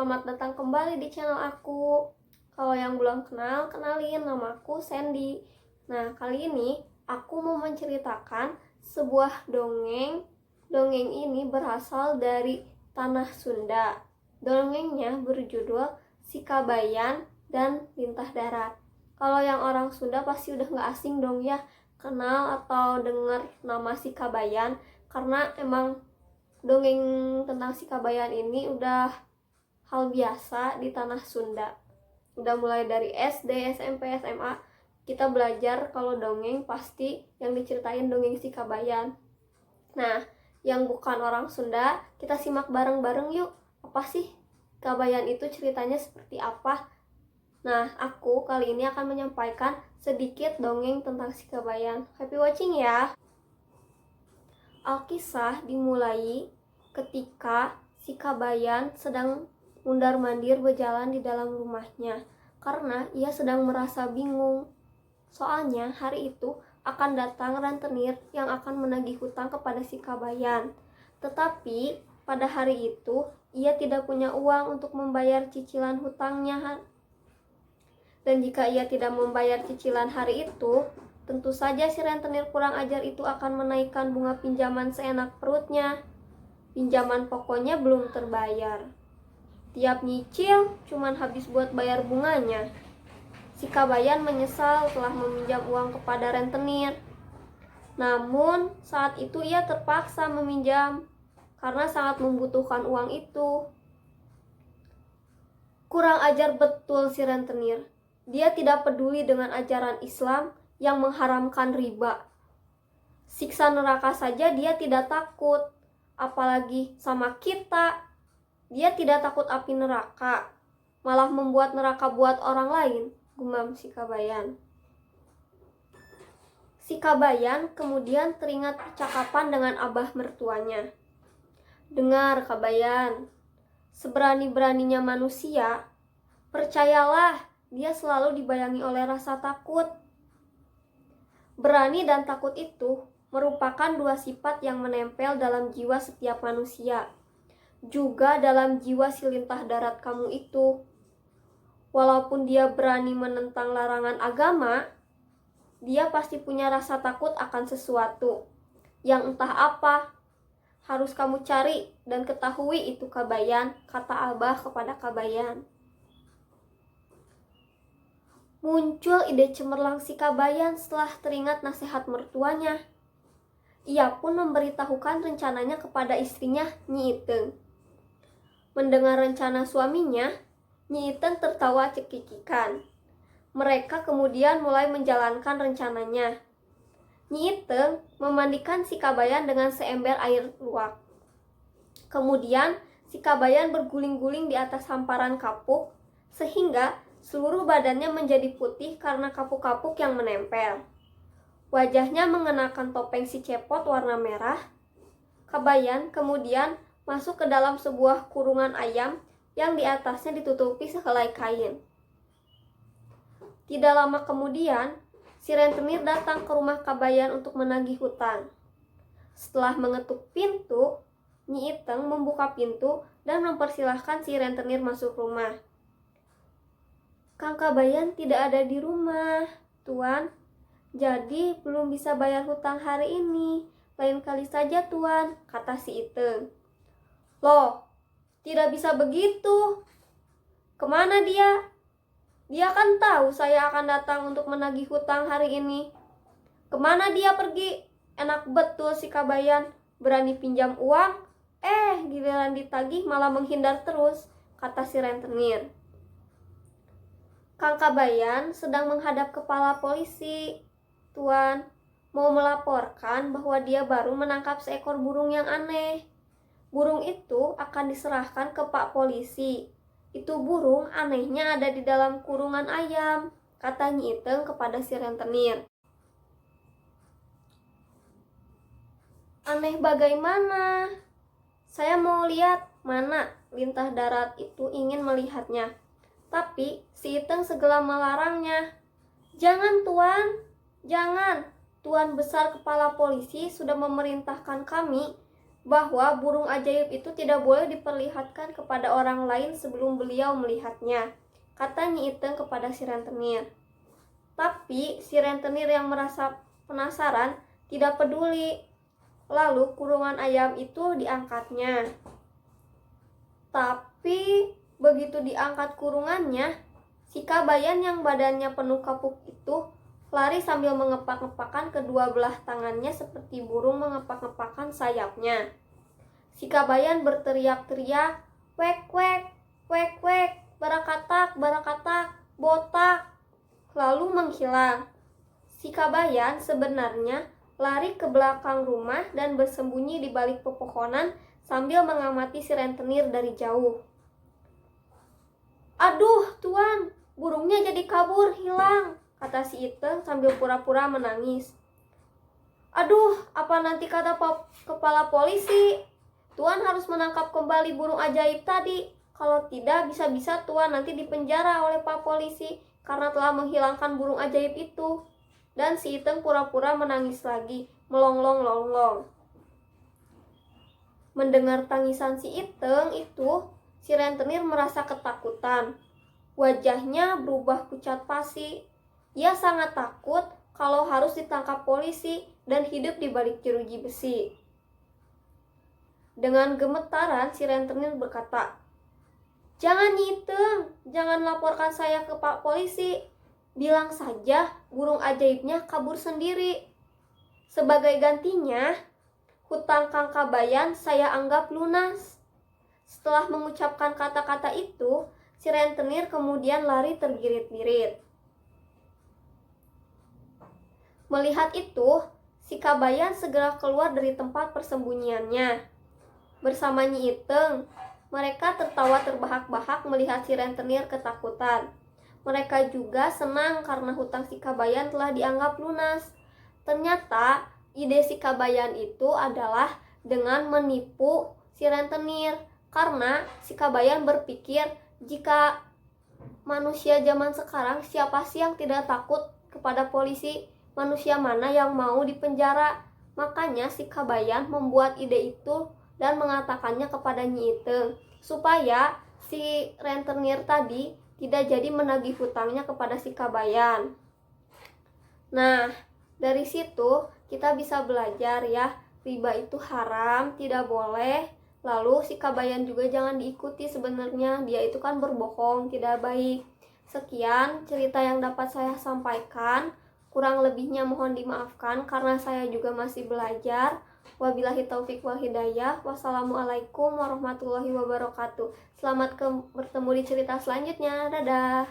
selamat datang kembali di channel aku. Kalau yang belum kenal, kenalin, nama aku Sandy. Nah, kali ini aku mau menceritakan sebuah dongeng. Dongeng ini berasal dari tanah Sunda. Dongengnya berjudul Si Kabayan dan Lintah Darat. Kalau yang orang Sunda pasti udah gak asing dong ya kenal atau dengar nama Si Kabayan, karena emang dongeng tentang Si Kabayan ini udah hal biasa di tanah Sunda. Udah mulai dari SD, SMP, SMA kita belajar kalau dongeng pasti yang diceritain dongeng Si Kabayan. Nah, yang bukan orang Sunda, kita simak bareng-bareng yuk. Apa sih Kabayan itu, ceritanya seperti apa? Nah, aku kali ini akan menyampaikan sedikit dongeng tentang Si Kabayan. Happy watching ya! Alkisah dimulai ketika Si Kabayan sedang mundar-mandir berjalan di dalam rumahnya karena ia sedang merasa bingung. Soalnya hari itu akan datang rentenir yang akan menagih hutang kepada Si Kabayan. Tetapi pada hari itu ia tidak punya uang untuk membayar cicilan hutangnya. Dan jika ia tidak membayar cicilan hari itu, tentu saja si rentenir kurang ajar itu akan menaikkan bunga pinjaman seenak perutnya. Pinjaman pokoknya belum terbayar. Tiap nyicil cuman habis buat bayar bunganya. Si Kabayan menyesal telah meminjam uang kepada rentenir. Namun saat itu ia terpaksa meminjam karena sangat membutuhkan uang itu. Kurang ajar betul si rentenir. Dia tidak peduli dengan ajaran Islam yang mengharamkan riba. Siksa neraka saja dia tidak takut, apalagi sama kita. Dia tidak takut api neraka, malah membuat neraka buat orang lain, gumam Si Kabayan. Si Kabayan kemudian teringat percakapan dengan abah mertuanya. Dengar Kabayan, seberani-beraninya manusia, percayalah dia selalu dibayangi oleh rasa takut. Berani dan takut itu merupakan dua sifat yang menempel dalam jiwa setiap manusia, juga dalam jiwa si lintah darat kamu itu. Walaupun dia berani menentang larangan agama, dia pasti punya rasa takut akan sesuatu yang entah apa. Harus kamu cari dan ketahui itu Kabayan, kata abah kepada Kabayan. Muncul ide cemerlang Si Kabayan setelah teringat nasihat mertuanya. Ia pun memberitahukan rencananya kepada istrinya, Nyi Iteng. Mendengar rencana suaminya, Nyi Iteng tertawa cekikikan. Mereka kemudian mulai menjalankan rencananya. Nyi Iteng memandikan Si Kabayan dengan seember air luwak. Kemudian Si Kabayan berguling-guling di atas hamparan kapuk sehingga seluruh badannya menjadi putih karena kapuk-kapuk yang menempel. Wajahnya mengenakan topeng si cepot warna merah. Kabayan kemudian masuk ke dalam sebuah kurungan ayam yang di atasnya ditutupi sehelai kain. Tidak lama kemudian, si rentenir datang ke rumah Kabayan untuk menagih hutang. Setelah mengetuk pintu, Nyi Iteng membuka pintu dan mempersilahkan si rentenir masuk rumah. Kang Kabayan tidak ada di rumah, Tuan. Jadi belum bisa bayar hutang hari ini. Lain kali saja, Tuan, kata si Iteng. Loh, tidak bisa begitu. Kemana dia? Dia kan tahu saya akan datang untuk menagih hutang hari ini. Kemana dia pergi? Enak betul si Kabayan, berani pinjam uang, giliran ditagih malah menghindar terus, kata si rentenir. Kang Kabayan sedang menghadap kepala polisi, Tuan. Mau melaporkan bahwa dia baru menangkap seekor burung yang aneh. Burung itu akan diserahkan ke Pak Polisi. Itu burung anehnya ada di dalam kurungan ayam, kata Nyi Iteng kepada si rentenir. Aneh bagaimana? Saya mau lihat. Mana? Lintah darat itu ingin melihatnya. Tapi si Iteng segera melarangnya. Jangan, Tuan. Jangan. Tuan besar kepala polisi sudah memerintahkan kami bahwa burung ajaib itu tidak boleh diperlihatkan kepada orang lain sebelum beliau melihatnya, kata Nyi Iteng kepada si rentenir. Tapi si rentenir yang merasa penasaran tidak peduli. Lalu kurungan ayam itu diangkatnya. Tapi begitu diangkat kurungannya, si Kabayan yang badannya penuh kapuk itu lari sambil mengepak-ngepakkan kedua belah tangannya seperti burung mengepak-ngepakkan sayapnya. Si Kabayan berteriak-teriak, "Wek wek, wek wek, barakatak, barakatak, botak," lalu menghilang. Si Kabayan sebenarnya lari ke belakang rumah dan bersembunyi di balik pepohonan sambil mengamati si rentenir dari jauh. "Aduh, Tuan, burungnya jadi kabur, hilang," kata si Iteng sambil pura-pura menangis. "Aduh, apa nanti kata kepala polisi? Tuan harus menangkap kembali burung ajaib tadi. Kalau tidak, bisa-bisa Tuan nanti dipenjara oleh Pak Polisi karena telah menghilangkan burung ajaib itu." Dan si Iteng pura-pura menangis lagi, melonglong-longlong. Mendengar tangisan si Iteng itu, si rentenir merasa ketakutan. Wajahnya berubah pucat pasi. Ia sangat takut kalau harus ditangkap polisi dan hidup di balik jeruji besi. Dengan gemetaran, si rentenir berkata, "Jangan Nyi Iteng, jangan laporkan saya ke Pak Polisi. Bilang saja burung ajaibnya kabur sendiri. Sebagai gantinya, hutang Kang Kabayan saya anggap lunas." Setelah mengucapkan kata-kata itu, si rentenir kemudian lari tergirit-girit. Melihat itu, si Kabayan segera keluar dari tempat persembunyiannya. Bersama Nyi Iteng, mereka tertawa terbahak-bahak melihat si rentenir ketakutan. Mereka juga senang karena hutang si Kabayan telah dianggap lunas. Ternyata ide si Kabayan itu adalah dengan menipu si rentenir, karena si Kabayan berpikir, jika manusia zaman sekarang siapa sih yang tidak takut kepada polisi? Manusia mana yang mau dipenjara? Makanya si Kabayan membuat ide itu dan mengatakannya kepada Nyi Iteng supaya si rentenir tadi tidak jadi menagih hutangnya kepada si Kabayan. Nah, dari situ kita bisa belajar ya, riba itu haram, tidak boleh. Lalu si Kabayan juga jangan diikuti, sebenarnya dia itu kan berbohong, tidak baik. Sekian cerita yang dapat saya sampaikan. Kurang lebihnya mohon dimaafkan karena saya juga masih belajar. Wabillahi taufik wal hidayah. Wassalamualaikum warahmatullahi wabarakatuh. Selamat bertemu di cerita selanjutnya. Dadah.